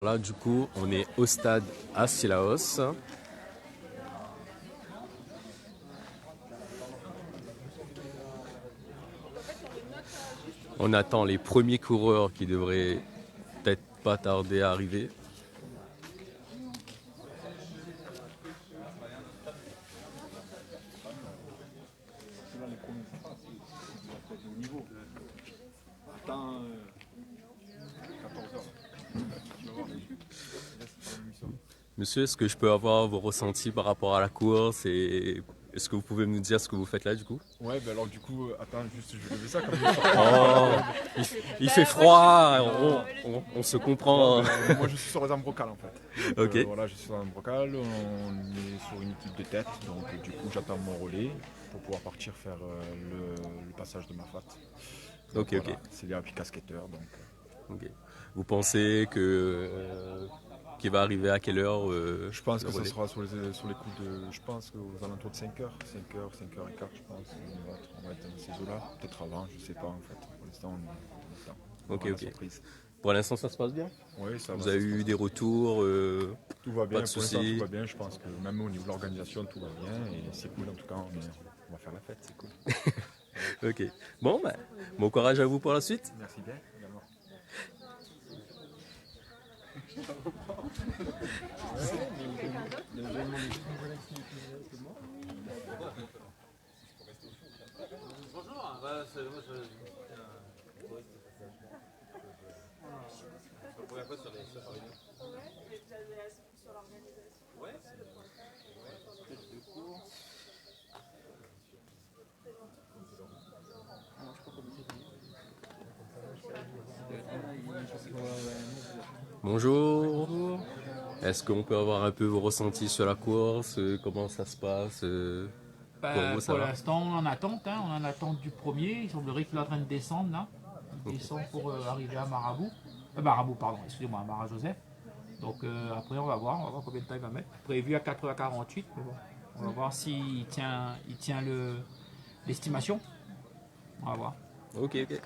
Là, du coup, on est au stade à Sillaos. On attend les premiers coureurs qui devraient peut-être pas tarder à arriver. Monsieur, est-ce que je peux avoir vos ressentis par rapport à la course et est-ce que vous pouvez nous dire ce que vous faites là du coup? Ouais, bah alors du coup, attends, juste, je vais lever ça comme Oh, il fait froid, on se comprend. moi, je suis sur les Ambrocales en fait. Donc, Ok, voilà, je suis sur les Ambrocales, on est sur une équipe de tête, donc du coup, j'attends mon relais pour pouvoir partir faire le passage de ma fat. Donc ok, voilà, ok. c'est les appuis casquetteurs. Donc, Ok. Vous pensez que qu'il va arriver à quelle heure je pense le que ce relais? sera sur les coups de. Je pense qu'aux alentours de 5h, 5h, 5h15, je pense. On va être dans ces eaux-là. Peut-être avant, je sais pas en fait. Pour l'instant, on attend. On Ok, aura la ok. surprise. Pour l'instant, ça se passe bien? Oui, ça va, Vous avez ça se eu passe des bien. retours, Tout va pas bien, de pour l'instant tout soucis? va bien, je pense que même au niveau de l'organisation tout va bien et c'est cool en tout cas, on va faire la fête, c'est cool. Ok. Bon, bah, bon courage à vous pour la suite. Merci bien également. Bonjour. Est-ce qu'on peut avoir un peu vos ressentis sur la course? Comment ça se passe? Pour vous, ça Pour va? l'instant, on est en attente, hein, on est en attente du premier. Il semblerait qu'il est en train de descendre là. Il descend pour arriver à Marabout. Marabout, pardon, excusez-moi, Mara Joseph. Donc après, on va voir combien de temps il va mettre. Prévu à 4h48, mais bon, on va voir s'il tient l'estimation. On va voir. Ok, ok.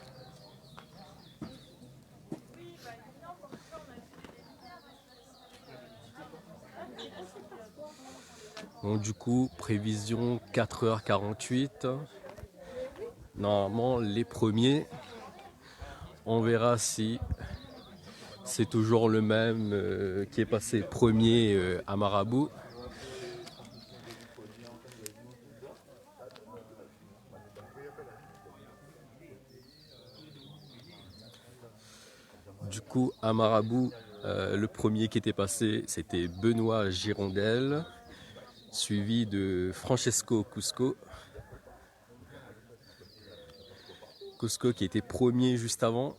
Bon, du coup, prévision 4h48. Normalement, les premiers, on verra si c'est toujours le même qui est passé premier à Marabout. Du coup, à Marabout, le premier qui était passé, c'était Benoît Girondel, suivi de Francesco Cusco. Cusco qui était premier juste avant.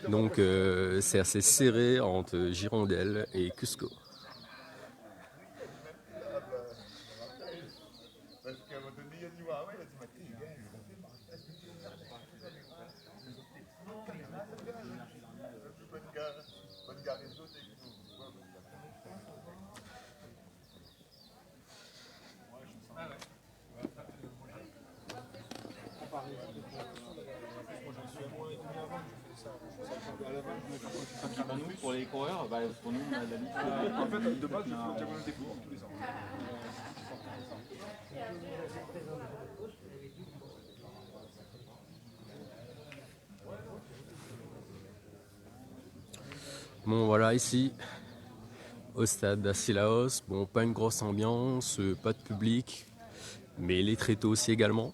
Donc c'est assez serré entre Girondel et Cusco. Pour nous, pour les coureurs, bah, pour nous, on a la liste. En fait, de base, je fais le diagonale des cours tous les ans. Bon voilà ici au stade d'Asilaos, bon pas une grosse ambiance, pas de public, mais les tréteaux aussi également.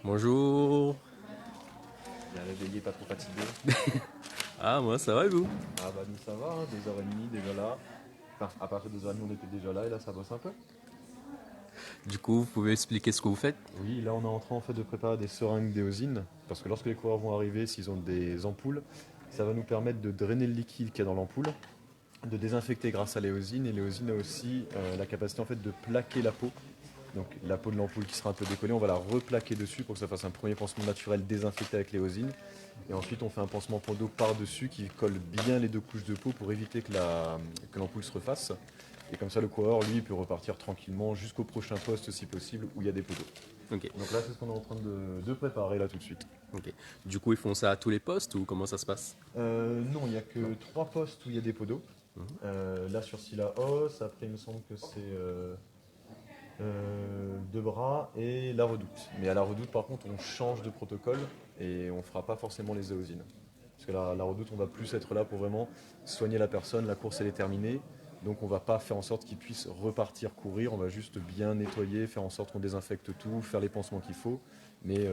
Bonjour. Bien réveillé, pas trop fatigué. Ah, moi ça va et vous? Ah bah nous ça va, hein, 2h30 déjà là. Enfin, à partir de 2h30 on était déjà là et là ça bosse un peu. Du coup, vous pouvez expliquer ce que vous faites? Oui, là on est en train en fait de préparer des seringues d'éosine. Parce que lorsque les coureurs vont arriver, s'ils ont des ampoules, ça va nous permettre de drainer le liquide qu'il y a dans l'ampoule, de désinfecter grâce à l'éosine. Et l'éosine a aussi la capacité en fait de plaquer la peau. Donc la peau de l'ampoule qui sera un peu décollée, on va la replaquer dessus pour que ça fasse un premier pansement naturel désinfecté avec l'éosine. Et ensuite on fait un pansement d'eau par-dessus qui colle bien les deux couches de peau pour éviter que l'ampoule se refasse. Et comme ça le coureur lui peut repartir tranquillement jusqu'au prochain poste si possible où il y a des pots d'eau. Ok. Donc là c'est ce qu'on est en train de préparer là tout de suite. Ok. Du coup, ils font ça à tous les postes ou comment ça se passe? Non, il n'y a que 3 postes où il y a des pots d'eau. Là sur Sillaos, après il me semble que c'est Debras et la Redoute. Mais à la Redoute par contre on change de protocole et on fera pas forcément les éosines. Parce que la Redoute on va plus être là pour vraiment soigner la personne, la course elle est terminée. Donc on va pas faire en sorte qu'il puisse repartir courir, on va juste bien nettoyer, faire en sorte qu'on désinfecte tout, faire les pansements qu'il faut. Mais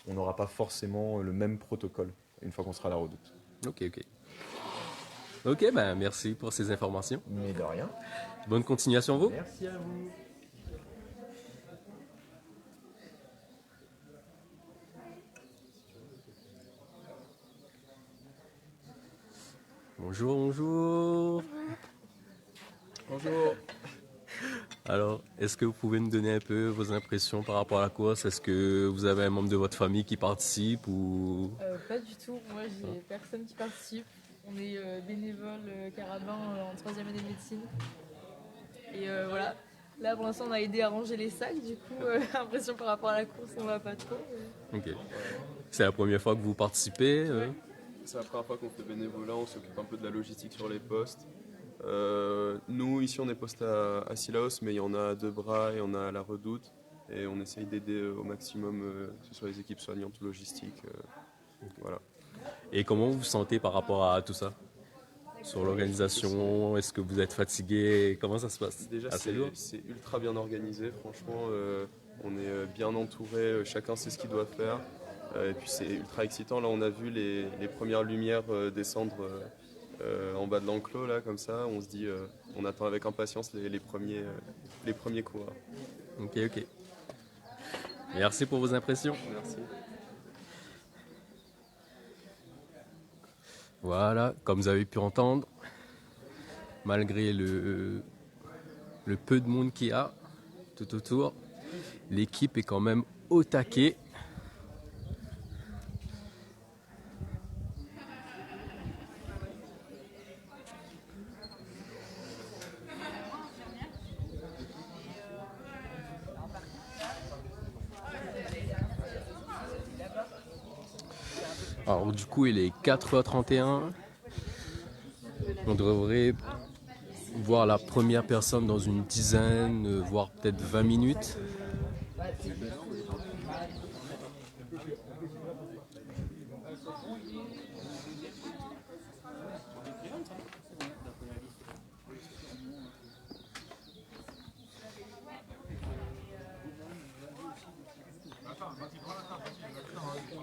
on n'aura pas forcément le même protocole une fois qu'on sera à la Redoute. Ok, ok. Ok, ben merci pour ces informations. Mais de rien. Bonne continuation à vous. Merci à vous. Bonjour, bonjour. Bonjour. Alors, est-ce que vous pouvez nous donner un peu vos impressions par rapport à la course? Est-ce que vous avez un membre de votre famille qui participe ou... Pas du tout, moi j'ai personne qui participe. On est bénévole carabin en 3e année de médecine. Et voilà, là pour l'instant on a aidé à ranger les sacs, du coup impression par rapport à la course on va pas trop. Ok. C'est la première fois que vous participez? C'est la première fois qu'on fait bénévolat, on s'occupe un peu de la logistique sur les postes. Nous, ici, on est posté à Sillaos, mais il y en a à Debras et il y en a à la Redoute. Et on essaye d'aider au maximum, que ce soit les équipes soignantes ou logistiques. Voilà. Et comment vous vous sentez par rapport à tout ça? Sur l'organisation, est-ce que vous êtes fatigué? Comment ça se passe? Déjà, Assez lourd? c'est ultra bien organisé, franchement. On est bien entouré, chacun sait ce qu'il doit faire. Et puis c'est ultra excitant. Là, on a vu les premières lumières descendre en bas de l'enclos, là, comme ça. On se dit, on attend avec impatience les premiers coureurs. Ok, ok. Merci pour vos impressions. Merci. Voilà, comme vous avez pu entendre, malgré le peu de monde qu'il y a tout autour, l'équipe est quand même au taquet. Alors du coup il est 4h31. On devrait voir la première personne dans une dizaine, voire peut-être 20 minutes.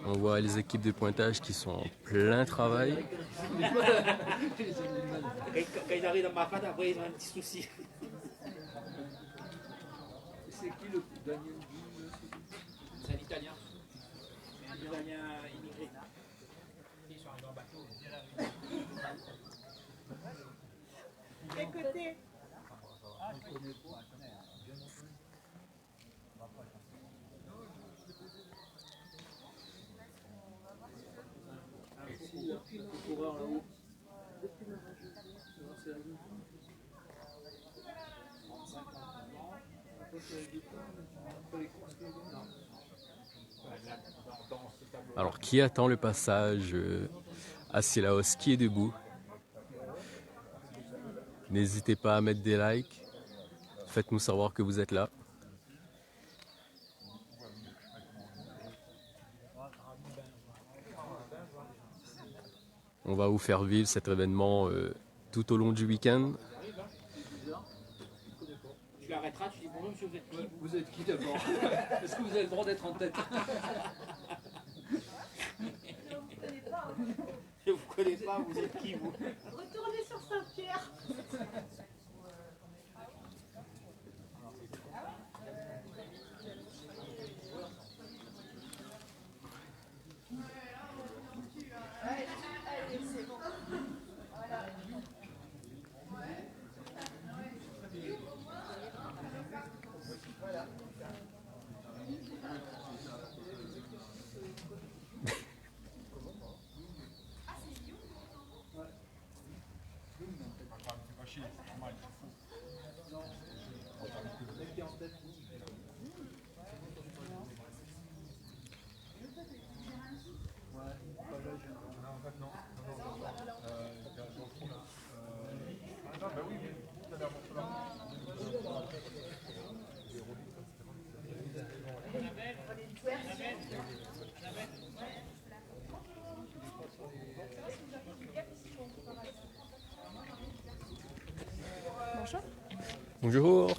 On voit les équipes de pointage qui sont en plein travail. Quand ils arrivent dans ma fête, après ils ont un petit souci. C'est qui le Daniel? C'est un Italien. Un Italien immigré. Ils sont arrivés en bateau. Quel côté? Ah, je connais pas. Le coureur là-haut. Alors qui attend le passage à Sillaos? Qui est debout? N'hésitez pas à mettre des likes. Faites-nous savoir que vous êtes là. On va vous faire vivre cet événement tout au long du week-end. Tu l'arrêteras, tu dis Bonjour monsieur, vous êtes qui? Vous êtes qui d'abord? Est-ce que vous avez le droit d'être en tête? Je vous connais pas, vous êtes qui vous? Retournez sur Saint-Pierre. Allez, c'est bon. Voilà. Bonjour.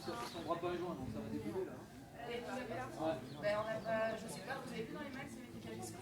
On ne pourra pas les joindre, donc ça va débuter là. Ben, on a pas, je sais pas, vous avez vu dans les mails, c'est des cabiscos.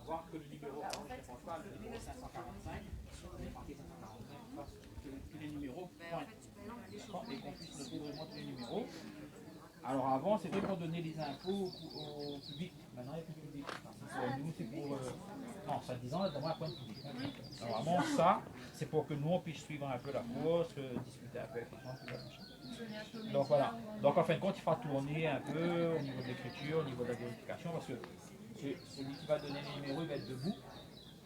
Voir que le numéro, par exemple, je ne pense pas, le numéro 545, on est marqué 545, tous les numéros pointent. D'accord, et qu'on puisse noter vraiment tous les numéros. Alors avant, c'était pour donner les infos au public. Maintenant, il n'y a plus de public. Nous, c'est pour. Non, ça 10 ans, là, devant la pointe publique. Alors avant, ça, c'est pour que nous, on puisse suivre un peu la course, discuter un peu avec les gens, tout ça. Donc voilà. Donc en fin de compte, il fera tourner un peu au niveau de l'écriture, au niveau de la vérification, parce que celui qui va donner les numéros, il va être debout.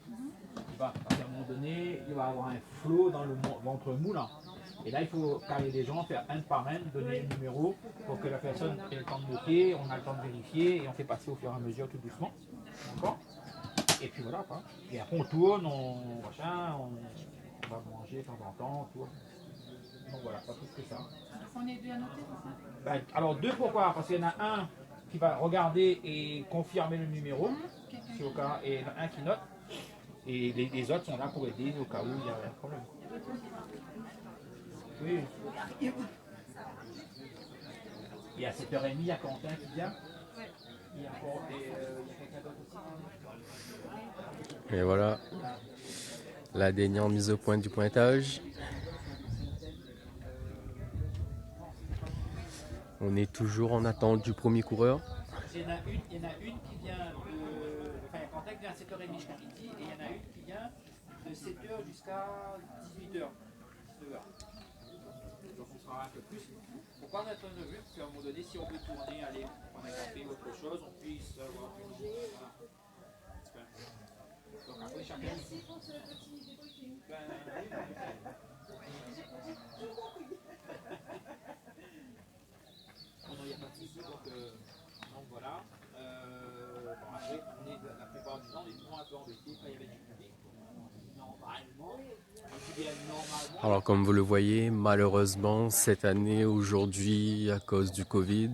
Il va, à un moment donné, il va avoir un flot dans le ventre mou là. Et là, il faut carrer les gens, faire un par un, donner les numéros pour que la personne ait le temps de noter, on a le temps de vérifier et on fait passer au fur et à mesure tout doucement. D'accord? Et puis voilà quoi. Et après on tourne, on va manger de temps en temps, on tourne. Donc voilà, pas plus que ça. On est deux à noter. Ben, alors deux pourquoi? Parce qu'il y en a un qui va regarder et confirmer le numéro, si au cas, et un qui note. Et les autres sont là pour aider au cas où il y a un problème. Oui. Et à 7h30, il y a Quentin qui vient. Il y a quelqu'un d'autre aussi. Et voilà, la dernière mise au point du pointage. On est toujours en attente du premier coureur. Il y en a une qui vient enfin, Quentin qui vient à 7h30 jusqu'à midi, et il y en a une qui vient de 7h jusqu'à 18h. Donc on sera un peu plus. Pourquoi on a besoin de vue? Parce qu'à un moment donné, si on veut tourner, aller prendre un café ou autre chose, on puisse avoir une. Voilà. Donc après, chacun. Merci pour ce petit débriefing. Non, il n'y a pas de souci. Donc voilà. Bon, après, la plupart du temps, on est toujours un peu embêtés quand il y avait du public. Normalement. Alors comme vous le voyez, malheureusement cette année, aujourd'hui, à cause du Covid,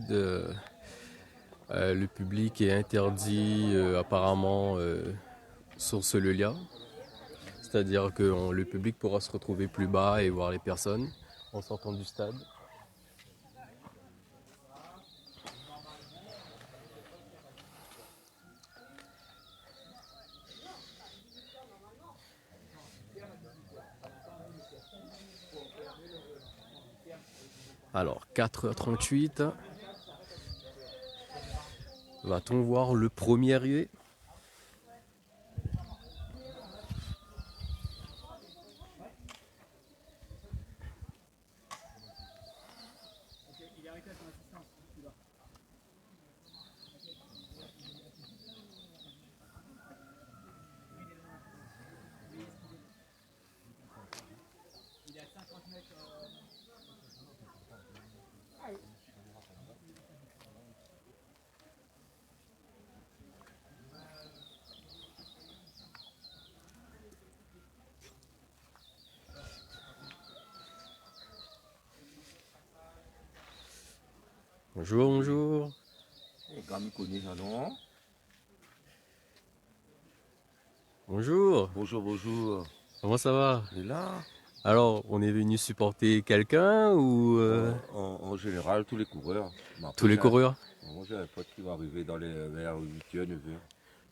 le public est interdit apparemment sur ce lieu-là. C'est-à-dire que le public pourra se retrouver plus bas et voir les personnes en sortant du stade. Alors, 4h38. Va-t-on voir le premier arrivé? Bonjour, bonjour. Bonjour, Bonjour, bonjour. comment ça va? Et là, Alors, on est venu supporter quelqu'un ou en général, tous les coureurs. Mais après, tous les j'ai un- coureurs? Moi, j'ai un pote qui va arriver vers 8h, 9h.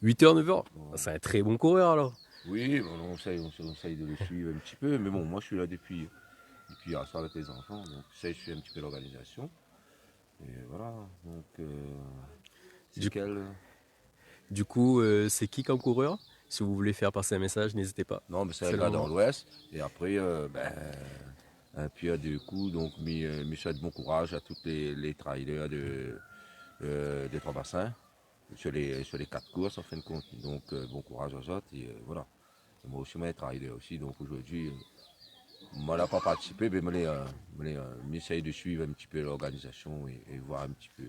8h, 9h? C'est un très bon coureur alors. Oui, bon, on essaye de le suivre un petit peu. Mais bon, moi, je suis là depuis hier soir avec les enfants. Donc, je suis un petit peu l'organisation. Et voilà. Donc, c'est Du- quel... Du coup, c'est qui comme coureur? Si vous voulez faire passer un message, n'hésitez pas. Non, mais c'est C'est un le gars moment. dans l'Ouest. Et après, un pied à deux coups. Donc, je souhaite bon courage à tous les trailers des Trois Bassins. Sur les 4 courses en fin de compte. Donc bon courage aux autres et voilà. Et moi aussi, je travaille aussi. Donc aujourd'hui, moi n'a pas participé, mais j'essaye de suivre un petit peu l'organisation et voir un petit peu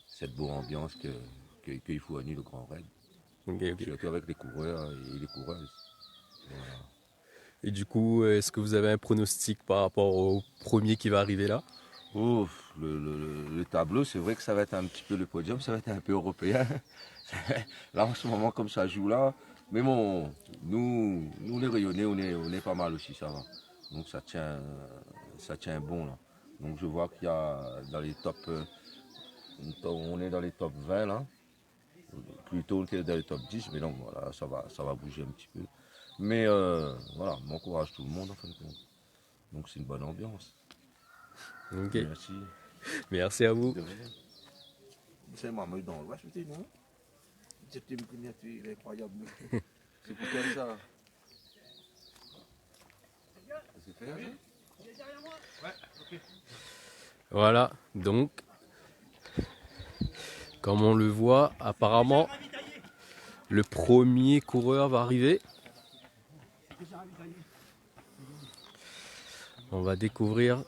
cette bonne ambiance qu'il faut à le Grand Raid. Ok, ok. Surtout avec les coureurs et les coureuses. Voilà. Et du coup, est-ce que vous avez un pronostic par rapport au premier qui va arriver là? Oh, le tableau, c'est vrai que ça va être un petit peu le podium, ça va être un peu européen. Là, en ce moment, comme ça joue là. Mais bon, nous les rayonnés, on est pas mal aussi, ça va. Donc ça tient bon là. Donc je vois qu'il y a dans les top, on est dans les top 20 là. Plutôt que dans les top 10, mais donc voilà, ça va bouger un petit peu. Mais voilà, m'encourage tout le monde en fin de compte. Donc c'est une bonne ambiance. Ok, Merci. merci à vous. C'est moi, mais dans l'Ouest, tu sais, non? C'était une miniature incroyable. C'est pour quel ça? C'est fait, hein? Voilà, donc, comme on le voit, apparemment, le premier coureur va arriver. On va découvrir.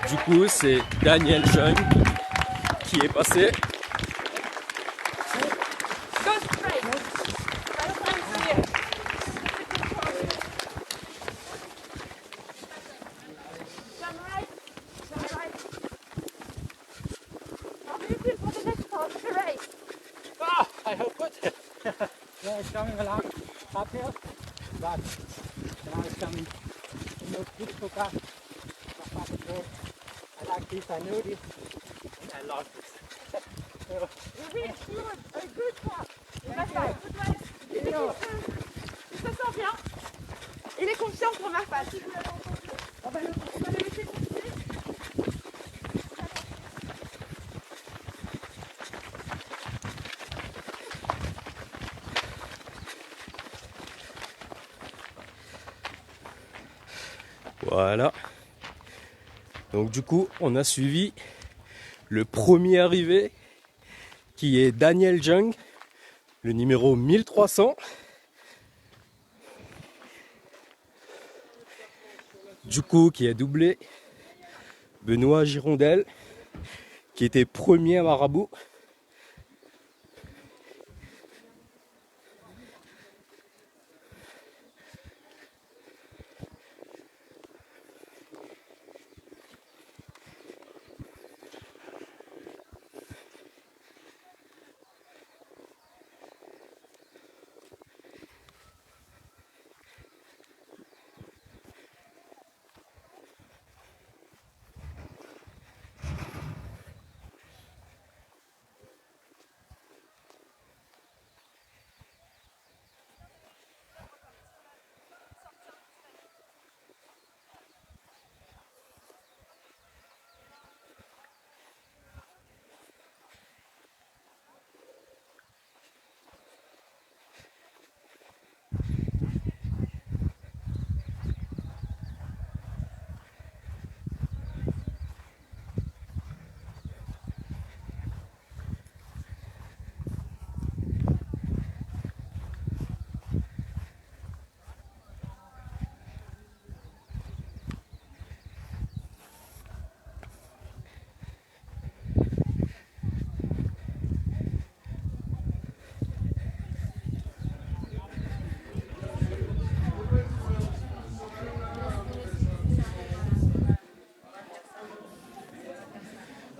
Du coup, c'est Daniel Jeune qui est passé. I hope good. Yeah, it's coming along uphill, but now it's coming the most beautiful car. I like this, I know this, and I love this. Il se sent bien. Il est confiant pour ma face. On va le laisser continuer. Voilà. Donc du coup, on a suivi le premier arrivé qui est Daniel Jung, le numéro 1300. Du coup, qui a doublé Benoît Girondel, qui était premier à Marabout.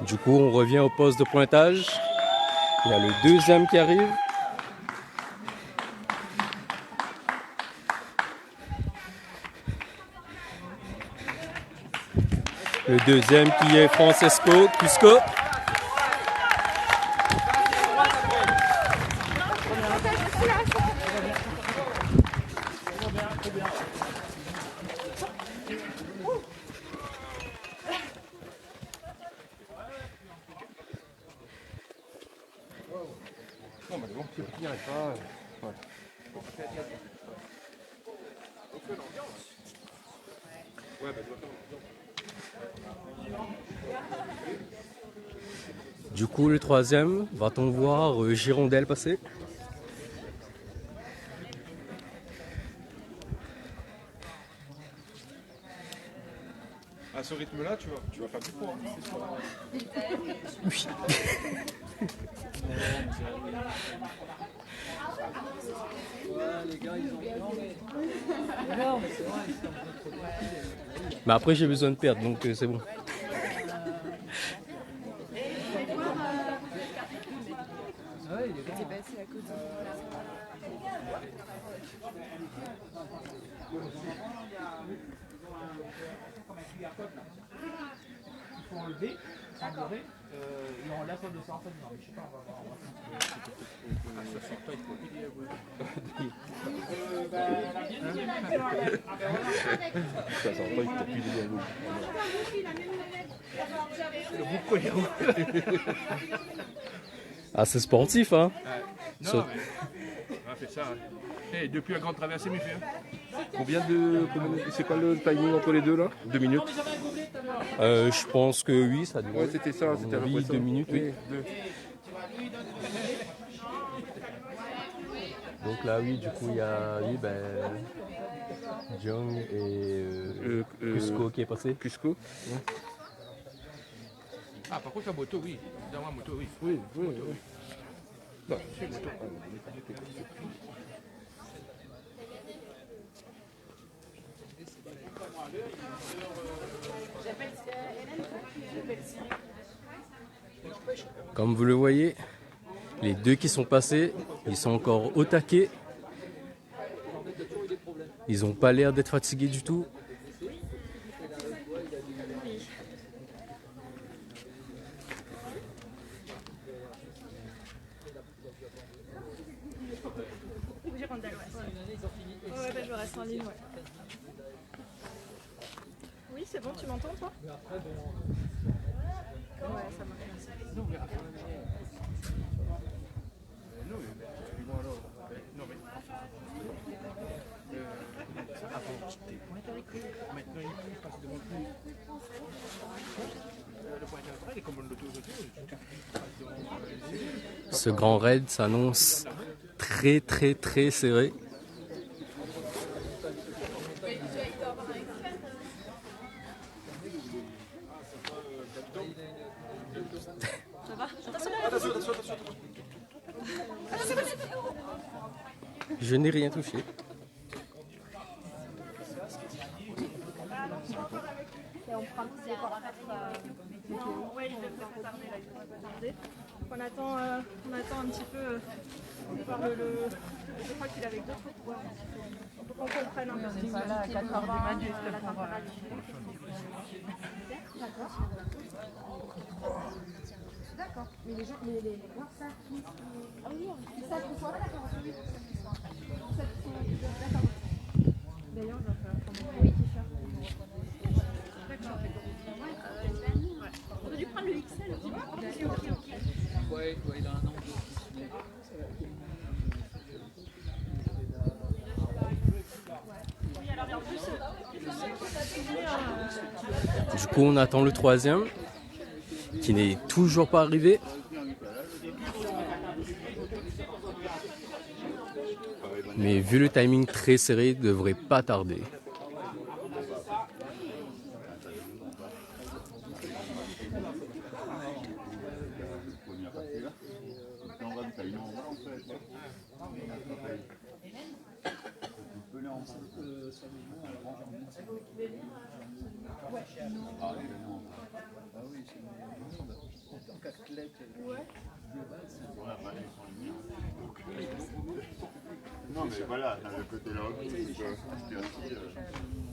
Du coup, on revient au poste de pointage. Il y a le deuxième qui arrive. Le deuxième qui est Francesco Cusco. Du coup, le troisième, va-t-on voir Girondelle passer? À ce rythme-là, tu vas faire du poids. Oui. Mais après, j'ai besoin de perdre, donc c'est bon. Il faut enlever, semblerait, et on laisse on descend en fait. Non, mais je sais pas, on va voir. Ça sort pas, il faut plier, Ça sort pas, il faut plier à vous. Le bouc collant. Ah, c'est sportif, hein? Non, mais on a fait ça. Et depuis la grande traversée, mais fait. C'est quoi le timing entre les deux là? 2 minutes? Je pense que oui, ça doit. Ouais, c'était ça, c'était à peu près ça. 2 minutes, oui. Donc là, oui, du coup, il y a Jung et Cusco qui est passé. Cusco? Ah, par contre, la moto, oui. Dans la moto, oui. Oui, oui, oui. Non, c'est moto. Comme vous le voyez, les deux qui sont passés, ils sont encore au taquet. Ils n'ont pas l'air d'être fatigués du tout. Girondelle, ouais. Ouais, bah, je reste en ligne, ouais. Oui, c'est bon, tu m'entends, toi? Ouais, ça marche, merci. Ce grand raid s'annonce très très très serré. Ça va? Attention. Je n'ai rien touché. On attend un petit peu pour voir je crois qu'il avait d'autres pouvoirs. Pour qu'on comprenne un peu. On n'est pas là à 4h du matin. D'accord. Mais les gens, les noirs savent qui. Ah oui, ils savent pourquoi. D'accord. D'ailleurs, on va faire un t-shirt. D'accord. On a dû prendre le XL. Ok. Ouais, il a un an. Du coup, on attend le troisième, qui n'est toujours pas arrivé. Mais vu le timing très serré, il ne devrait pas tarder. Non, mais voilà, dans le côté là, c'est aussi,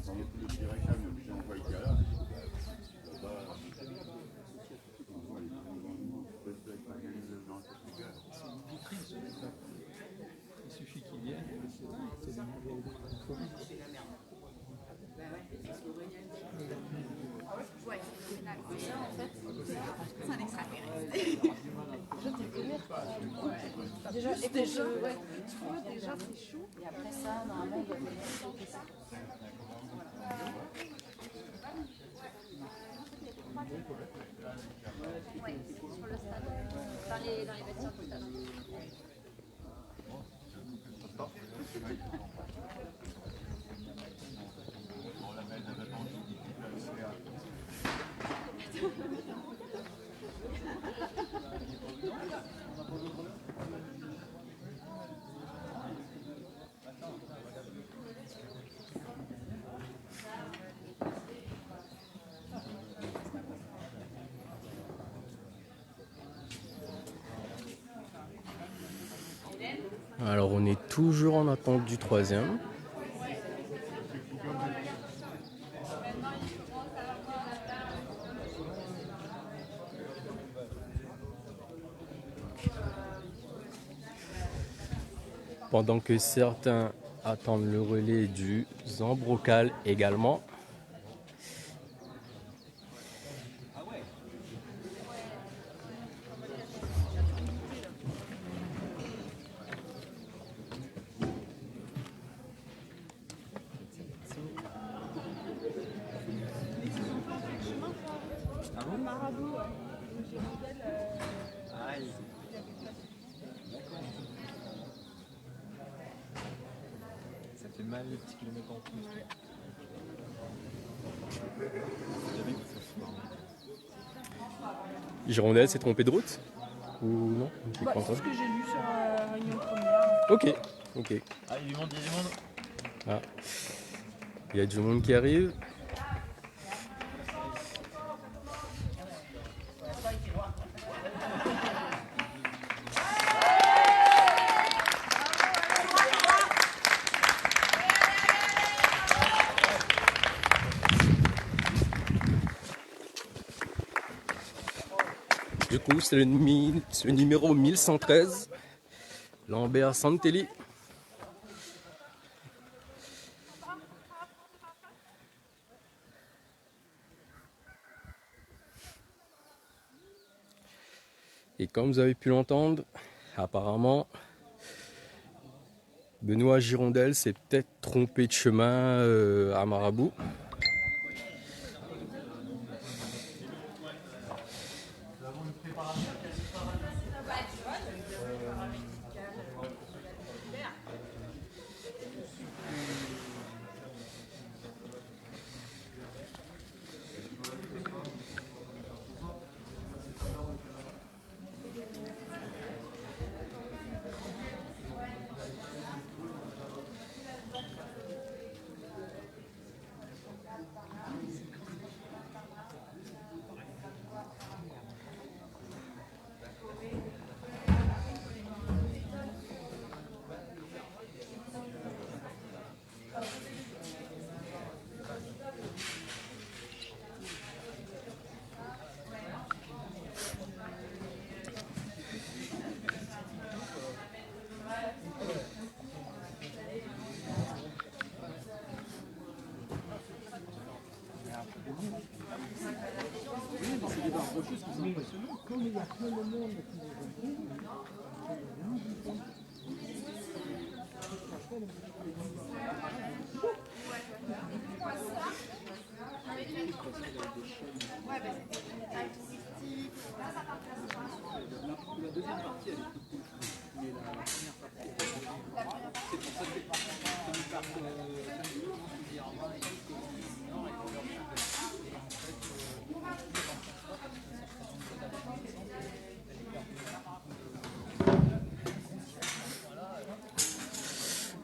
dans le coup de tir réclame, on voit qu'il y a là. Il suffit qu'il vienne. Ouais, ça en fait, c'est un extraterrestre. Je t'écoute. Déjà, déjà c'est chaud. Et après ça, normalement, il va venir sur ça. Ouais, sur le stade. Dans les vestiaires du stade. Alors on est toujours en attente du troisième. Pendant que certains attendent le relais du Zambrocal également. Ça fait mal les petits kilomètres en plus. Girondelle s'est trompé de route? Ou non? Je Bah, crois c'est pas. ce que j'ai lu sur Réunion Première. Ok, ok. Ah, il y a du monde, il y a du monde. Ah. Il y a du monde qui arrive. Du coup, c'est le numéro 1113, Lambert Santelli. Et comme vous avez pu l'entendre, apparemment, Benoît Girondelle s'est peut-être trompé de chemin à Marabout.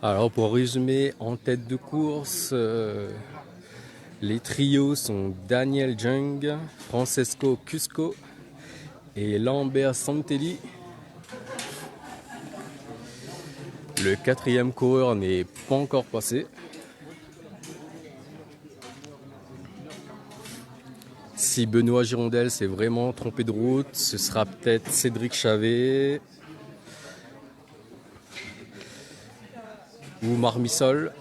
Alors pour résumer, en tête de course, les trios sont Daniel Jung, Francesco Cusco et Lambert Santelli. Le quatrième coureur n'est pas encore passé. Si Benoît Girondel s'est vraiment trompé de route, ce sera peut-être Cédric Chavet ou Marmisol.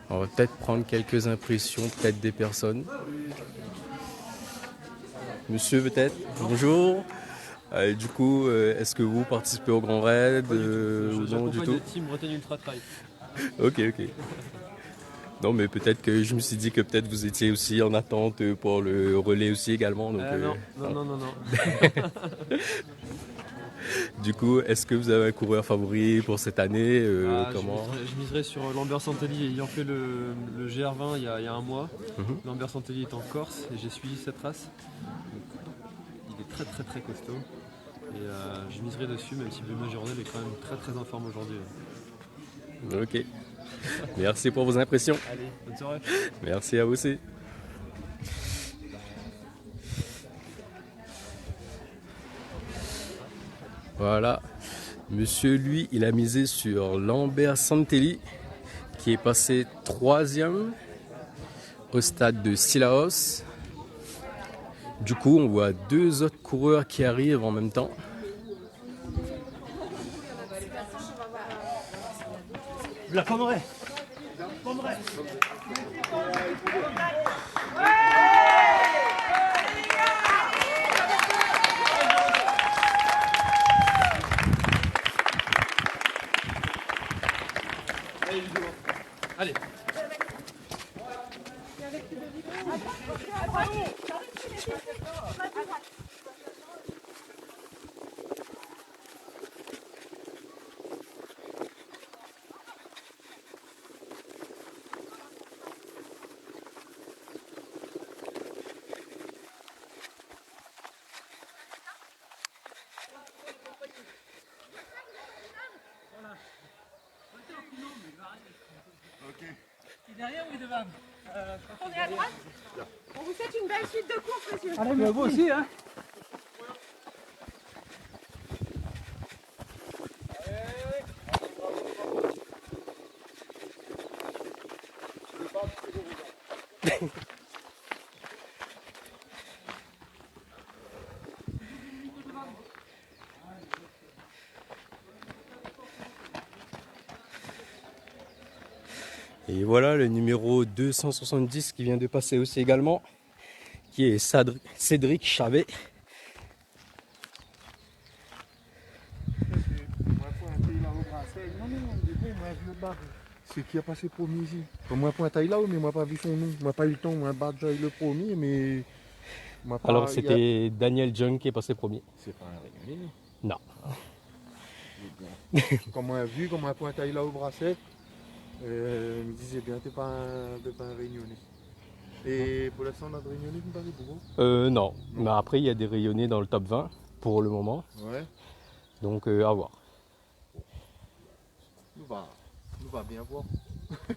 On va peut-être prendre quelques impressions, peut-être des personnes. Monsieur, peut-être. Bonjour. Du coup, est-ce que vous participez au Grand Raid ou non du tout? Le team Bretagne Ultra Trail. Ok. Non, mais peut-être que je me suis dit que peut-être vous étiez aussi en attente pour le relais aussi également. Donc, non. Du coup, est-ce que vous avez un coureur favori pour cette année? Comment? Je miserais sur Lambert Santelli, ayant fait le GR20 il y a un mois. Lambert Santelli est en Corse et j'ai suivi cette race. Il est très costaud. Et je miserai dessus, même si Benoît Girondel est quand même très en forme aujourd'hui. Ok. Merci pour vos impressions. Allez, bonne soirée. Merci à vous aussi. Voilà. Monsieur, lui, il a misé sur Lambert Santelli, qui est passé 3e au stade de Sillaos. Du coup, on voit 2 autres coureurs qui arrivent en même temps. La Pommeraye. Allez. Derrière ou devant? On est à droite. On vous souhaite une belle suite de course, monsieur. Allez, mais vous aussi, hein? Et voilà le numéro 270 qui vient de passer aussi également, qui est Cédric Chavet. C'est qui a passé premier ici. Moi, pointé là, mais moi pas vu son nom. Moi pas eu le temps, moi battre le premier, mais. Alors c'était Daniel Jung qui est passé premier. C'est pas un réunion. Non. Comme on a vu, comme on a pointé là au brasset, il me disait bien, t'es pas un réunionnais. Et pour l'instant, on a de réunionnais, vous me parlez beaucoup? Non, mais après il y a des rayonnés dans le top 20 pour le moment. Ouais. Donc à voir. Nous va bien voir.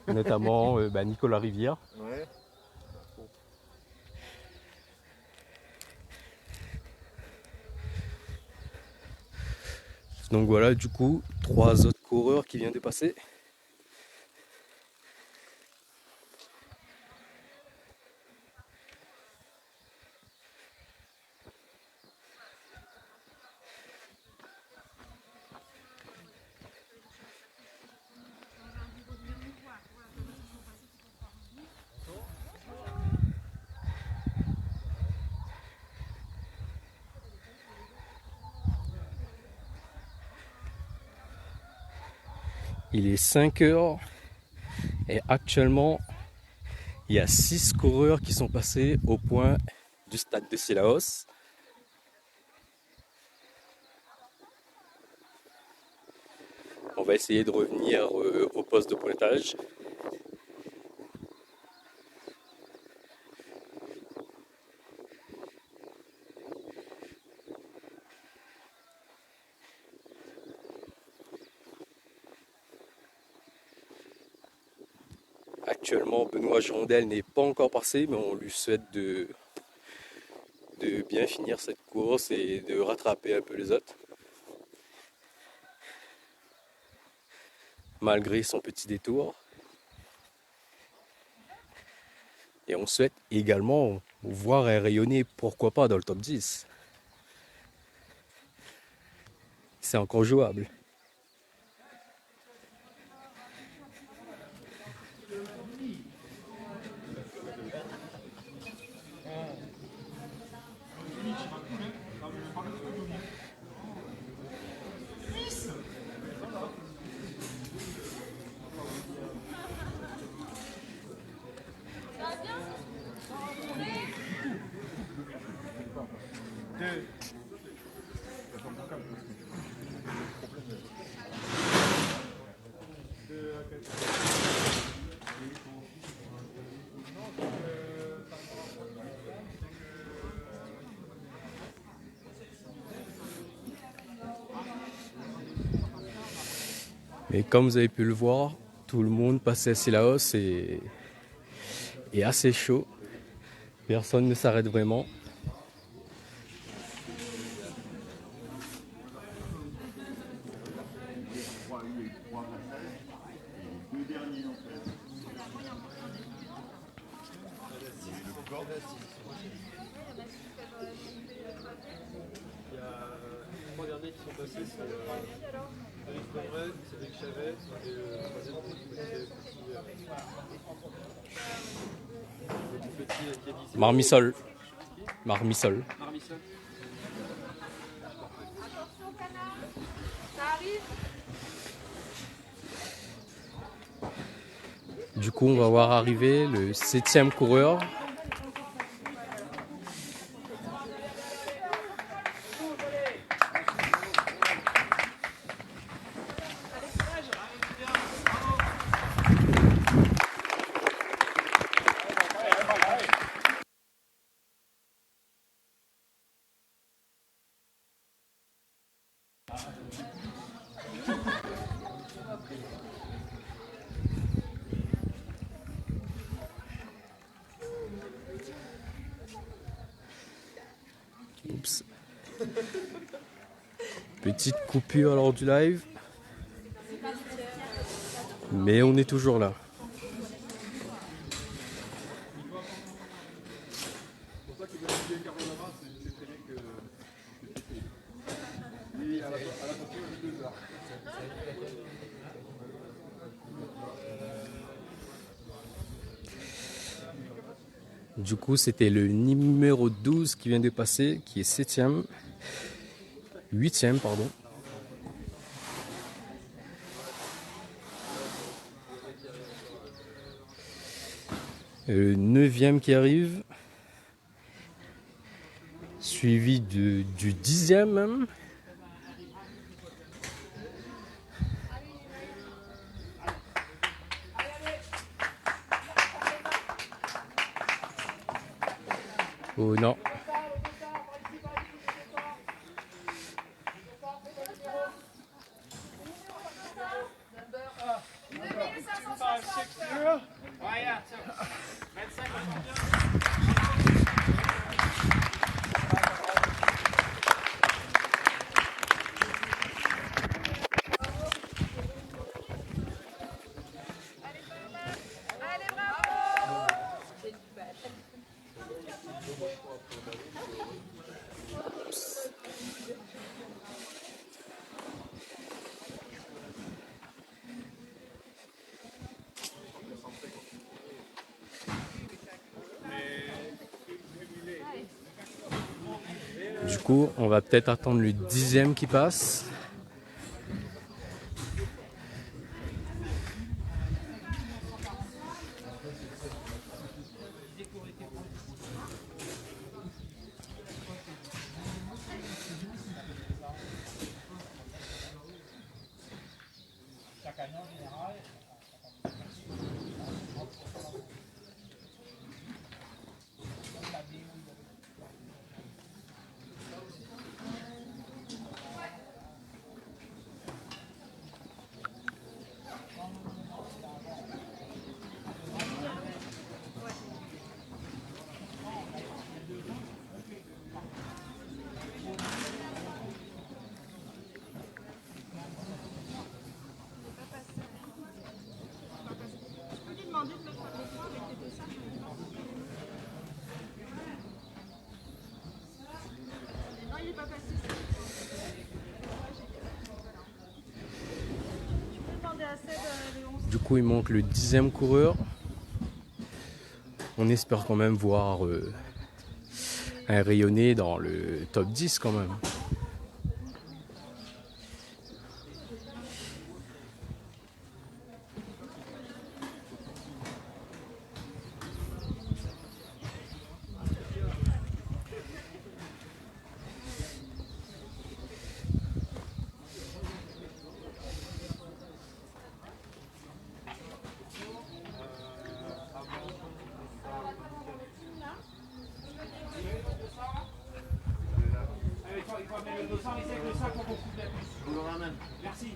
Notamment Nicolas Rivière. Ouais. Donc voilà, du coup, 3 autres coureurs qui viennent de passer. Il est 5 heures et actuellement il y a 6 coureurs qui sont passés au point du stade de Sillaos. On va essayer de revenir au poste de pointage. Actuellement, Benoît Girondel n'est pas encore passé, mais on lui souhaite de bien finir cette course et de rattraper un peu les autres. Malgré son petit détour. Et on souhaite également voir rayonner, pourquoi pas, dans le top 10. C'est encore jouable. Mais comme vous avez pu le voir, tout le monde passait à Sillaos et assez chaud. Personne ne s'arrête vraiment. Il y a 3 derniers qui sont passés, c'est Eric Conrad, Cédric Chavet et le troisième le petit qui a dit Marmisol. Marmisol. Marmisol. Ça arrive. Du coup, on va voir arriver le 7e coureur. Oups. Petite coupure lors du live. Mais on est toujours là. Du coup, c'était le numéro 12 qui vient de passer, qui est 7e. 8e, pardon. Le 9e qui arrive. Suivi du 10e même. Oh non. Du coup, on va peut-être attendre le 10e qui passe. Du coup, il manque le 10e coureur. On espère quand même voir un rayonné dans le top 10 quand même. Merci.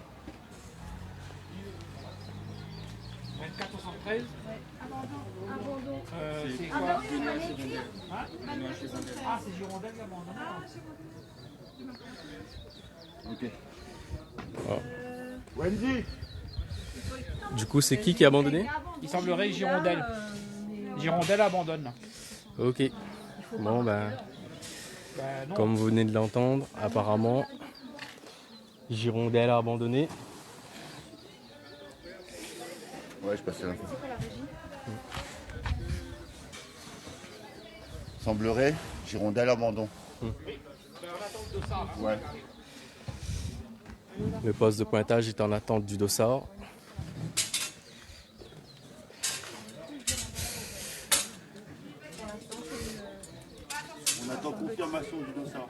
24,73. C'est quoi? Hein? Ah, c'est Girondelle qui abandonne. Ok. Wendy. Du coup, c'est qui a abandonné? Il semblerait Girondelle. Girondelle abandonne. Ok. Bon, ben, non. comme vous venez de l'entendre, apparemment, Girondelle a abandonné. Ouais, je passais l'info. Semblerait, Girondelle abandon. Ouais. Le poste de pointage est en attente du dossard. On attend confirmation du dossard.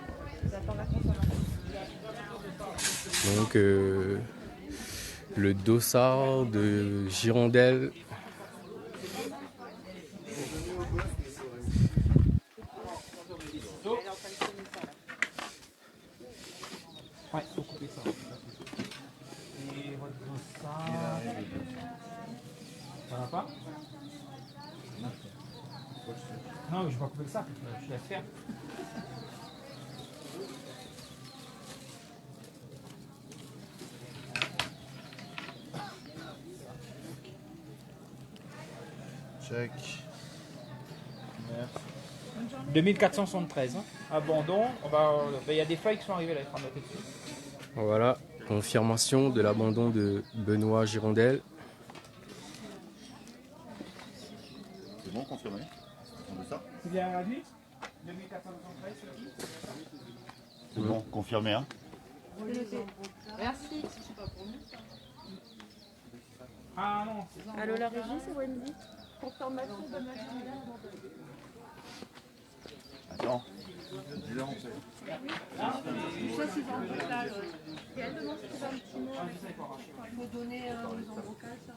Donc, le dossard de Girondelle. Ouais, faut couper ça. Et votre dossard. Ça va pas? Non, mais je vais pas couper ça, je laisse faire. Check. Merci. 2473. Hein. Abandon. Il y a des feuilles qui sont arrivées là, il faut en noter dessus. Voilà, confirmation de l'abandon de Benoît Girondelle. C'est bon, confirmé. On veut ça. C'est bien lui 2473, c'est qui? C'est bon, confirmé, hein. Merci. Ah non. Allô, la régie, c'est Wendy. Confirmation de ma Attends. Dis-leur, on sait. Ça, c'est dans le bocal. Et elle demande si c'est un petit mot. Il faut donner dans le bocal, ça.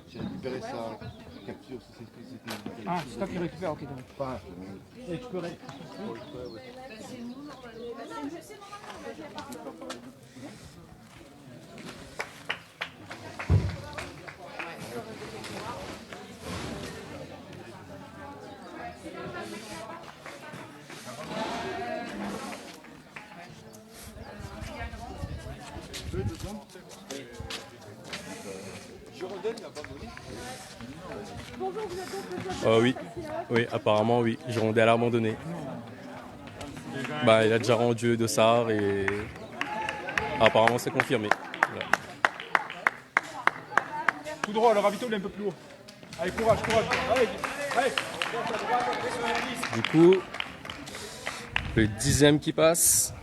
J'ai récupéré sa capture, c'était. Ah, c'est toi qui récupères, ok, donc. Pas récupérer. C'est nous, normalement. Je sais, normalement. Oui, oui, apparemment oui, Girondelle a abandonné. Bah, il a déjà rendu le dossard et apparemment c'est confirmé. Voilà. Tout droit, le ravito il est un peu plus haut. Allez, courage, courage. Allez, allez. Du coup, le 10e qui passe,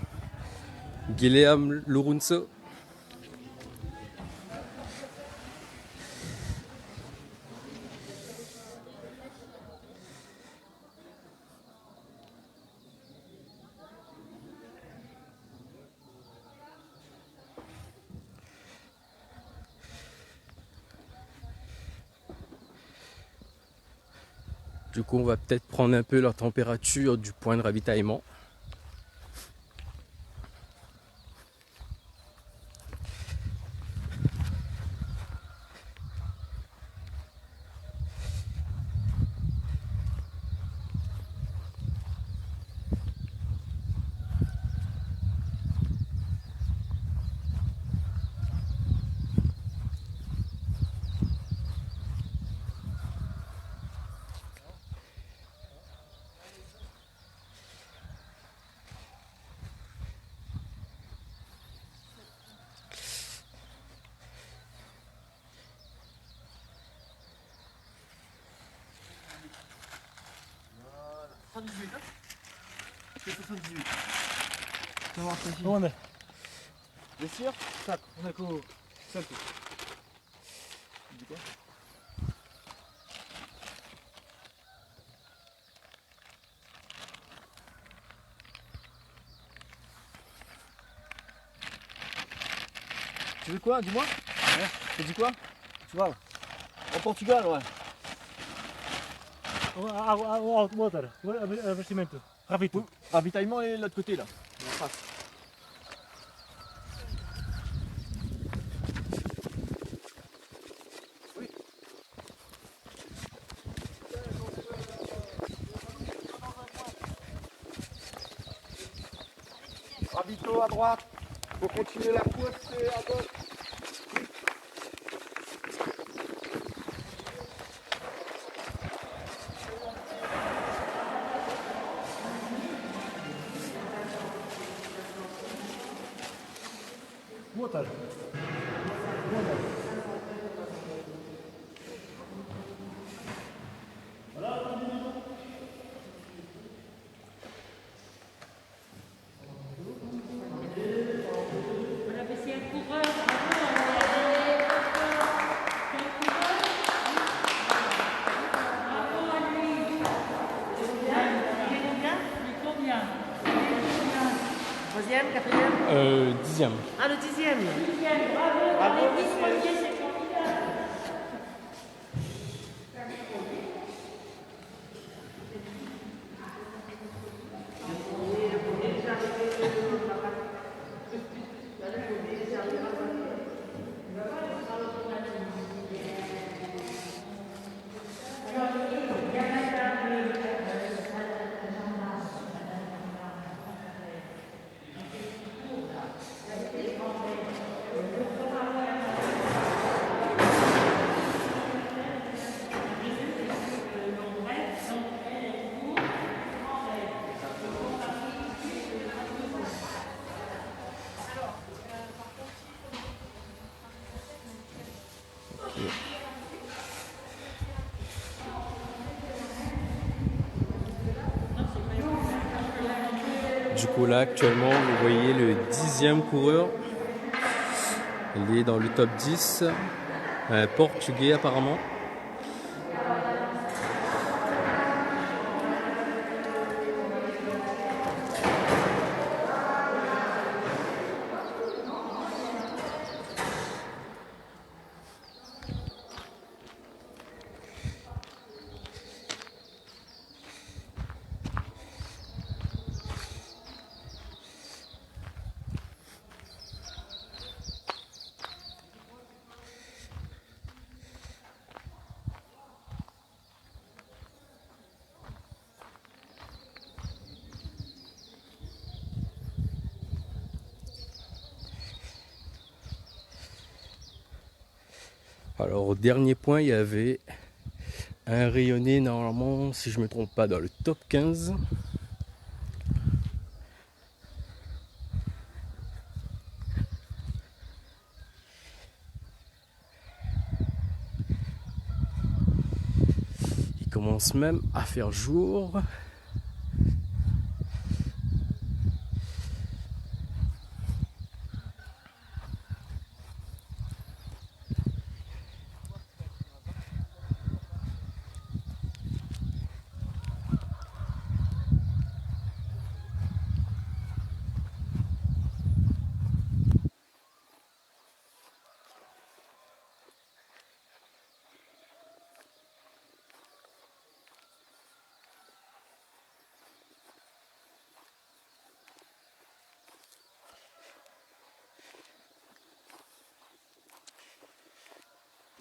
Guillaume Lorunso. Du coup, on va peut-être prendre un peu la température du point de ravitaillement. 78, hein. C'est 78. Ça va, ça On est. Bien sûr. Tac, on est qu'au 5. Tu dis quoi? Tu veux quoi? Dis-moi. Ouais. Tu dis quoi? Tu vois? Au Portugal, ouais. Ravitaillement est de l'autre côté là. En face. Ravito à droite. Faut continuer la course, c'est à gauche. Water. Troisième, quatrième? 10e. Ah, le 10e. Bravo, monsieur. Du coup là actuellement vous voyez le 10e coureur. Il est dans le top 10. Un portugais apparemment. Alors au dernier point il y avait un rayonné normalement si je me trompe pas dans le top 15. Il commence même à faire jour.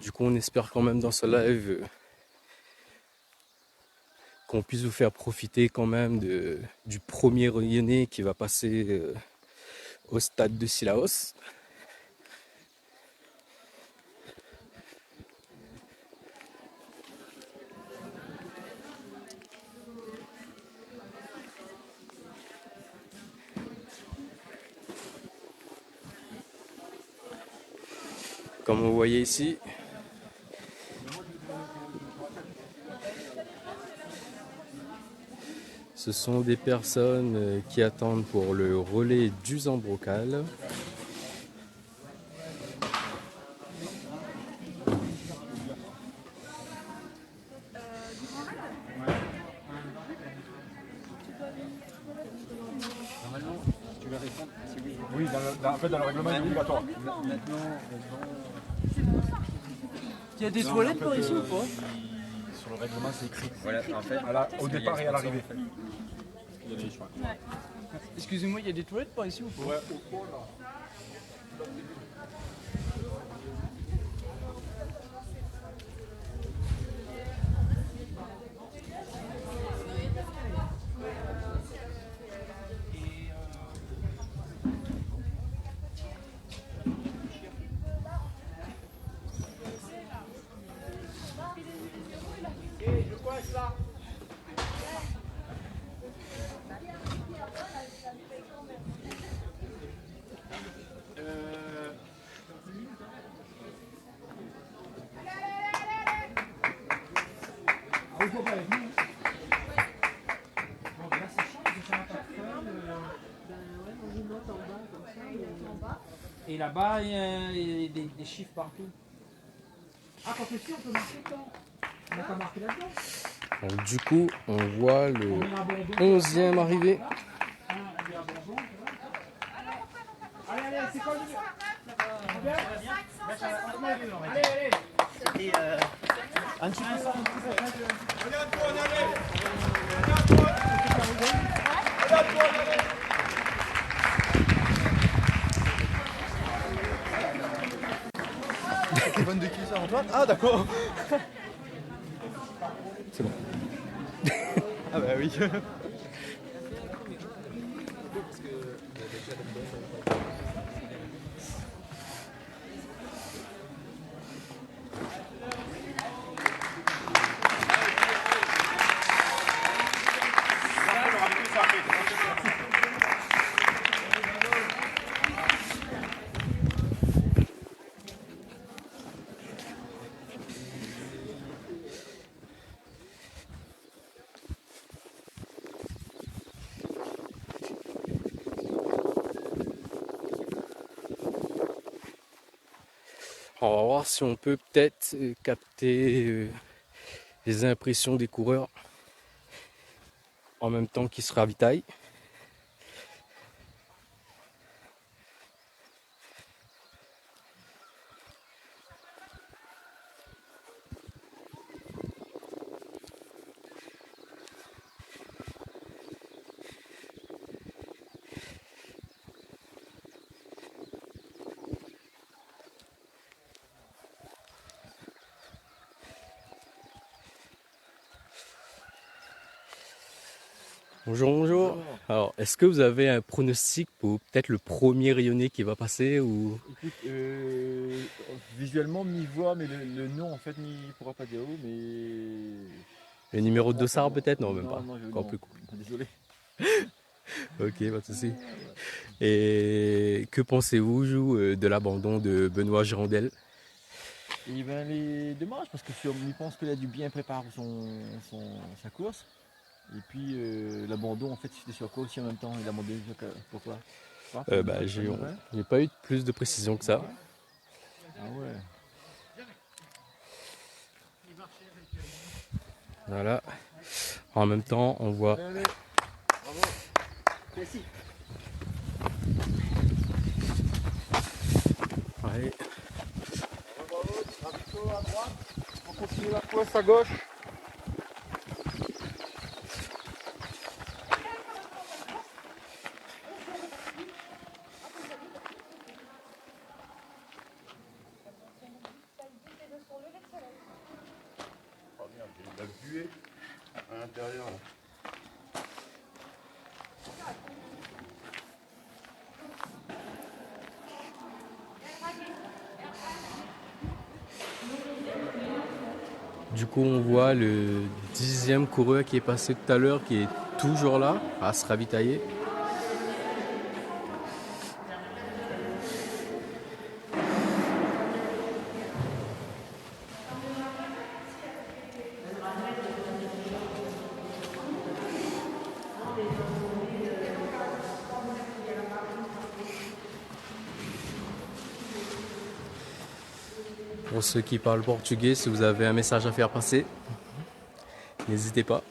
Du coup on espère quand même dans ce live qu'on puisse vous faire profiter quand même du premier rayonné qui va passer au stade de Sillaos. Comme vous voyez ici, Ce sont des personnes qui attendent pour le relais du Zambrocal. Normalement, tu vas répondre si oui. Oui, en fait, dans le règlement, il est obligatoire. Maintenant, il y a des toilettes par ici ou pas? Sur le règlement, c'est écrit. Voilà, en fait, Au départ et à l'arrivée. Excusez-moi, il y a des toilettes par ici ou pas? Ouais, au fond, là. Et là-bas, il y a des chiffres partout. Ah, quand c'est sûr, on peut marquer dedans. On n'a pas marqué là-dedans. Donc, du coup, on voit le 11e arrivé. Allez, allez, c'est quoi le numéro? Allez, allez. C'était un petit peu ça. C'est bonne de qui ça, Antoine? Ah, d'accord. C'est bon. Ah bah oui. On va voir si on peut peut-être capter les impressions des coureurs en même temps qu'ils se ravitaillent. Bonjour, bonjour. Alors, est-ce que vous avez un pronostic pour peut-être le premier rayonné qui va passer ou... Écoute, visuellement, m'y voit, mais le nom, en fait, n'y pourra pas dire où, mais... Le numéro de dossard peut-être? Non, même pas. Non, Encore plus court. Désolé. Ok, pas de souci. Et que pensez-vous de l'abandon de Benoît Girondel? Et ben, les dommage, parce que on y pense qu'il a dû bien préparer sa course. Et puis l'abandon, en fait, c'était sur quoi aussi en même temps? Il a abandonné pourquoi? J'ai pas eu plus de précision que ça. Ah ouais. Voilà. En même temps, on voit... Allez, bravo. Merci. Allez. Bravo, ravito à droite. On continue la course à gauche. La buée à l'intérieur là. Du coup, on voit le 10e coureur qui est passé tout à l'heure, qui est toujours là, à se ravitailler. Pour ceux qui parlent portugais, si vous avez un message à faire passer, n'hésitez pas.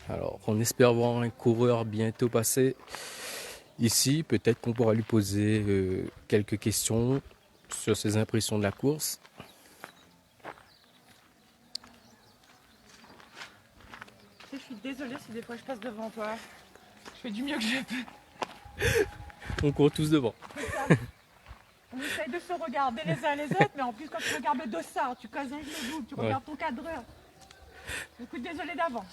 Alors, on espère voir un coureur bientôt passer ici. Peut-être qu'on pourra lui poser quelques questions sur ses impressions de la course. Je suis désolée si des fois je passe devant toi. Je fais du mieux que je peux. On court tous devant. On essaye de se regarder les uns les autres, mais en plus quand tu regardes le dossard, tu casses un genou, tu regardes ton cadreur. Du coup, désolée d'avance.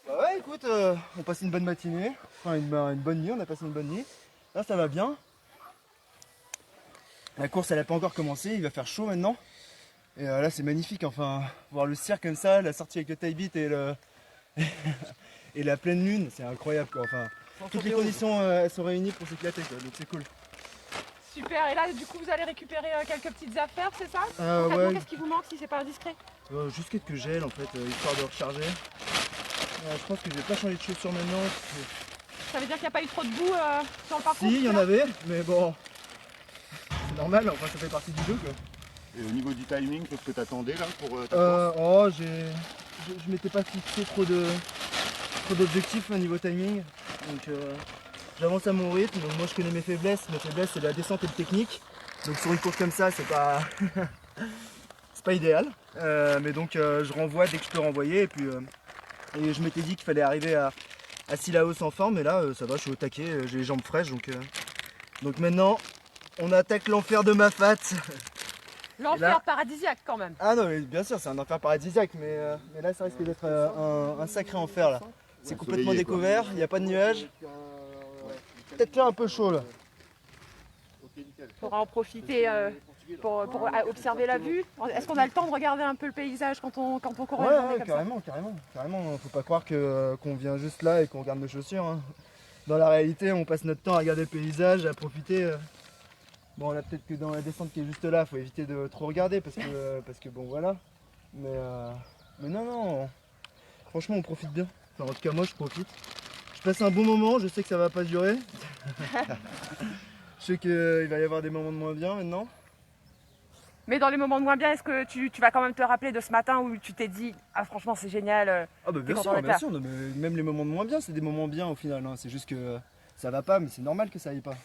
Bah ouais, écoute, on passe une bonne matinée, enfin une bonne nuit, on a passé une bonne nuit. Là, ça va bien. La course, elle n'a pas encore commencé, il va faire chaud maintenant. Et là, c'est magnifique, enfin, voir le cirque comme ça, la sortie avec le taille beat et et la pleine lune, c'est incroyable quoi. Enfin, toutes les conditions elles sont réunies pour s'éclater quoi, donc c'est cool. Super, et là du coup vous allez récupérer quelques petites affaires, c'est ça? Ouais. Qu'est-ce qui vous manque si c'est pas indiscret? Juste quelques gels en fait, histoire de recharger. Je pense que je vais pas changer de chaussures maintenant. Ça veut dire qu'il n'y a pas eu trop de boue sur le parcours? Si, il y en avait, mais bon, c'est normal, enfin ça fait partie du jeu quoi. Et au niveau du timing, qu'est-ce que t'attendais là pour ta course? Je m'étais pas fixé trop d'objectifs au niveau timing, donc j'avance à mon rythme. Donc moi je connais mes faiblesses c'est la descente et le technique, donc sur une course comme ça c'est pas c'est pas idéal, mais donc je renvoie dès que je peux renvoyer, et puis et je m'étais dit qu'il fallait arriver à Sillaos en forme, et là ça va, je suis au taquet, j'ai les jambes fraîches, donc maintenant on attaque l'enfer de Mafat. L'enfer paradisiaque quand même. Ah non mais bien sûr c'est un enfer paradisiaque, mais là ça risque d'être un sacré enfer là. C'est complètement découvert, il n'y a pas de nuages. Peut-être faire un peu chaud là. Il faudra en profiter pour observer la vue. Est-ce qu'on a le temps de regarder un peu le paysage quand on court une journée comme carrément. Faut pas croire qu'on vient juste là et qu'on regarde nos chaussures, hein. Dans la réalité on passe notre temps à regarder le paysage, à profiter. Bon là peut-être que dans la descente qui est juste là, faut éviter de trop regarder parce que bon voilà. Mais non, franchement on profite bien. Enfin, en tout cas moi je profite. Je passe un bon moment, je sais que ça va pas durer. Je sais qu'il va y avoir des moments de moins bien maintenant. Mais dans les moments de moins bien, est-ce que tu vas quand même te rappeler de ce matin où tu t'es dit « Ah franchement c'est génial ». Ah bah bien sûr, non, mais même les moments de moins bien, c'est des moments bien au final, hein. C'est juste que ça va pas, mais c'est normal que ça aille pas.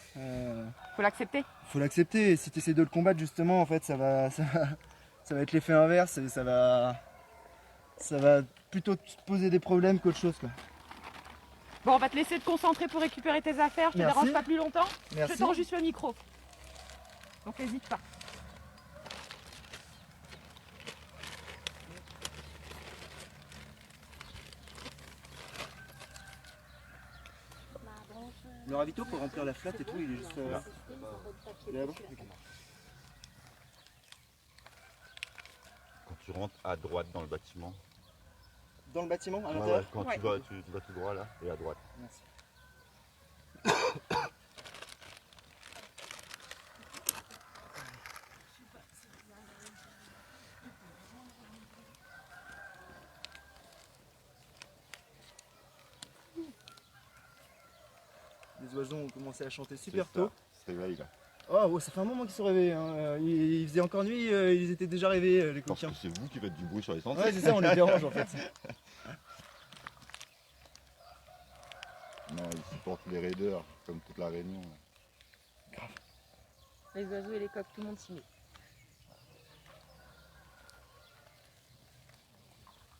Faut l'accepter. Faut l'accepter, et si tu essaies de le combattre justement, en fait ça va être l'effet inverse, et ça va plutôt te poser des problèmes qu'autre chose quoi. Bon, on va te laisser te concentrer pour récupérer tes affaires, je te dérange pas plus longtemps. Merci. Je tends juste le micro. Donc n'hésite pas. Le ravito pour remplir la flotte et tout, il est juste là. Il est là-bas. Quand tu rentres à droite dans le bâtiment. Dans le bâtiment, à l'intérieur? Quand tu vas tout droit là et à droite. Merci. Les oiseaux ont commencé à chanter super tôt. Ils se réveillent là. Oh, ça fait un moment qu'ils sont réveillés, hein. Il faisait encore nuit, ils étaient déjà réveillés les coquins. Parce que c'est vous qui faites du bruit sur les sentiers. Ouais c'est ça, on les dérange en fait. Non, ils supportent les raideurs, comme toute la Réunion. Grave. Les oiseaux et les coqs, tout le monde s'y met.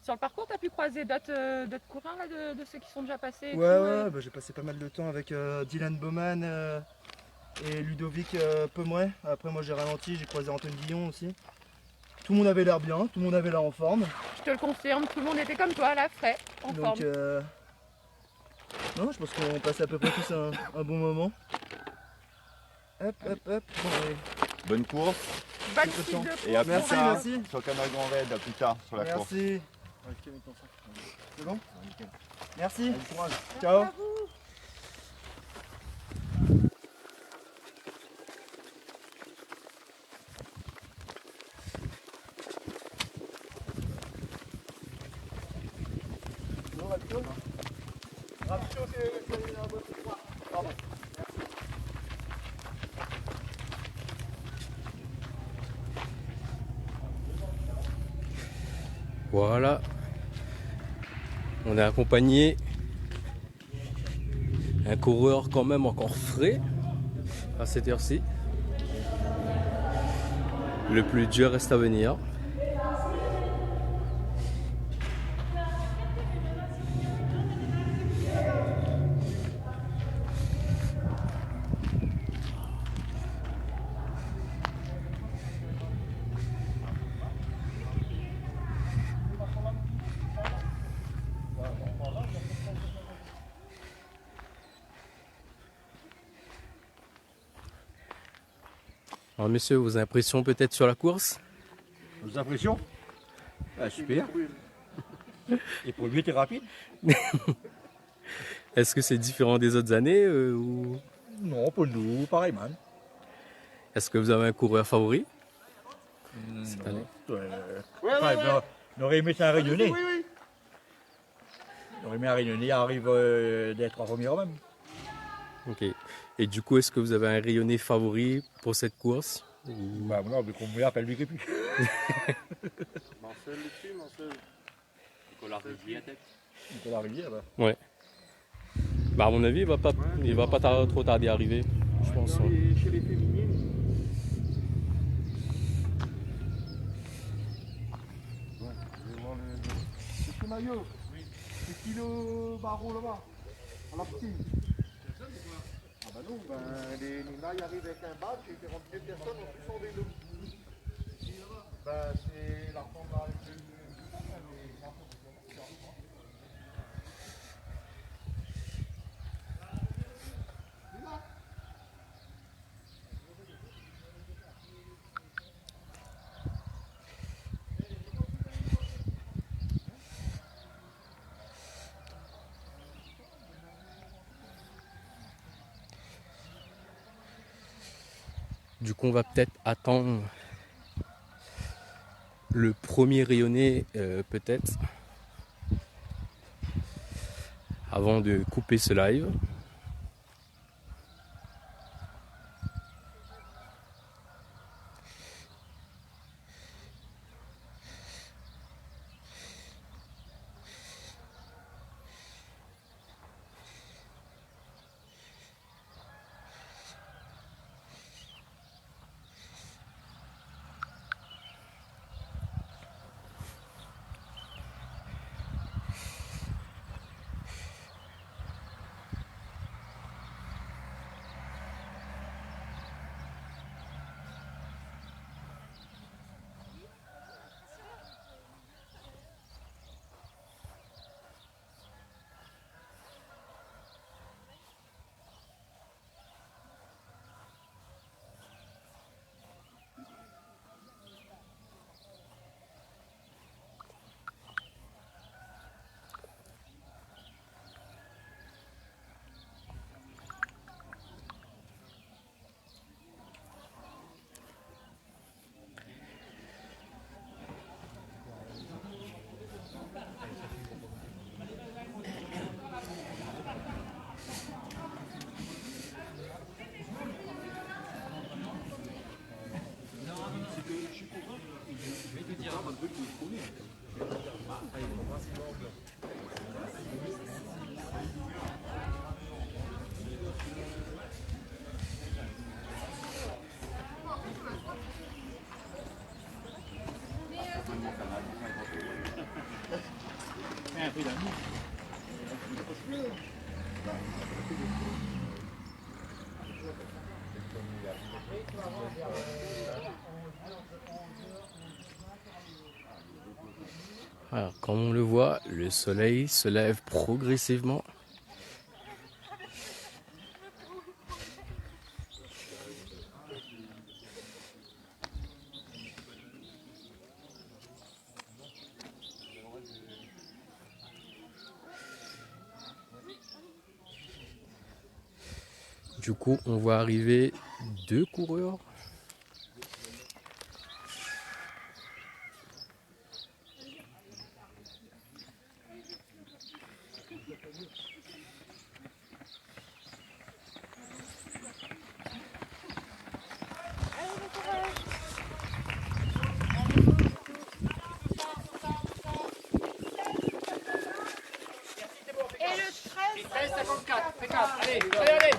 Sur le parcours, tu as pu croiser d'autres coureurs là, de ceux qui sont déjà passés? Ouais, bah, j'ai passé pas mal de temps avec Dylan Bowman et Ludovic Pomeray. Après moi j'ai ralenti, j'ai croisé Antoine Guillon aussi. Tout le monde avait l'air bien, tout le monde avait l'air en forme. Je te le confirme, tout le monde était comme toi, là, frais, en forme. Non, je pense qu'on passe à peu près tous un bon moment. Hop, hop, hop. Bon, allez. Bonne course. Bonne suite de Et à plus Merci, tard merci. sur Canal Grand Raid, à plus tard sur la course. Merci. C'est bon? Merci. Bon courage. Ciao. Voilà. On est accompagné un coureur quand même encore frais à cette heure-ci. Le plus dur reste à venir. Alors messieurs, vos impressions peut-être sur la course? Vos impressions? Ah, super. Et pour lui, t'es rapide? Est-ce que c'est différent des autres années ou... Non, pour nous, pareil, man. Est-ce que vous avez un coureur favori cette Non. année? On aurait aimé ça un Réunionnais. On aurait aimé un Réunionnais arrive des 3 premiers même. Ok. Et du coup, est-ce que vous avez un rayonné favori pour cette course? Bah non, mais qu'on m'appelle lui plus. Marcel dessus, Marcel. Nicolas Rivière, peut-être. Nicolas Rivière, bah. Ouais. Bah à mon avis, il va pas trop tarder à arriver, je pense. Chez les féminines. Ouais, je vais voir le petit maillot. Oui. Le kilo barreau là-bas. À la piscine. Ah bah non, les Nina y arrivent avec un badge et ils rentrent 2 personnes en plus en vélo. Bah c'est la femme là avec le... Du coup, on va peut-être attendre le premier rayonné, peut-être, avant de couper ce live. Alors, comme on le voit, le soleil se lève progressivement Du coup, on voit arriver 2 coureurs. Et le 13,54, fais 4, allez, allez, allez.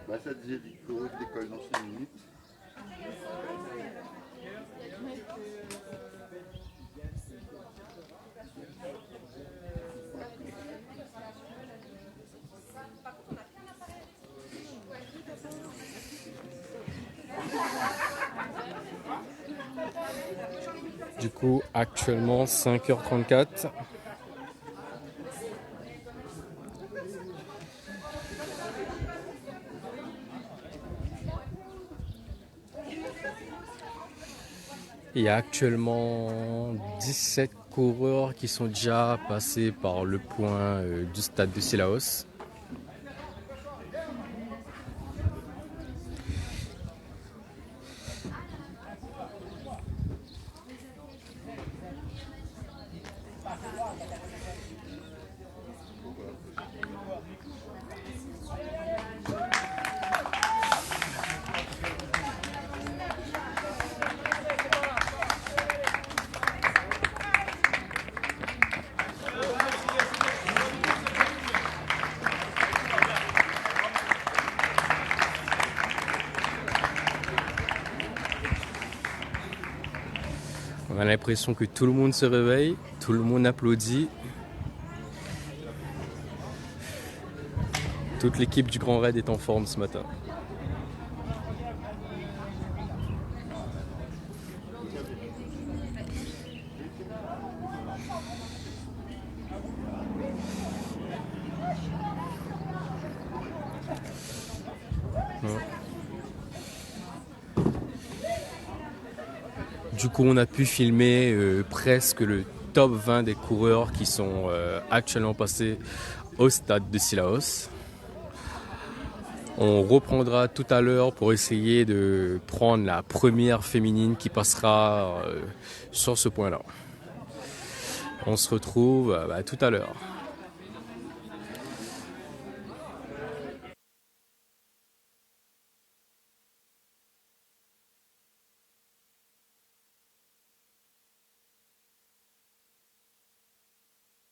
Bah, ça disait Victor, l'école dans 5 minutes. Du coup, actuellement 5h34. Il y a actuellement 17 coureurs qui sont déjà passés par le point du stade de Cilaos. On a l'impression que tout le monde se réveille, tout le monde applaudit, Toute l'équipe du Grand Raid est en forme ce matin. Du coup, on a pu filmer presque le top 20 des coureurs qui sont actuellement passés au stade de Sillaos. On reprendra tout à l'heure pour essayer de prendre la première féminine qui passera sur ce point-là. On se retrouve tout à l'heure.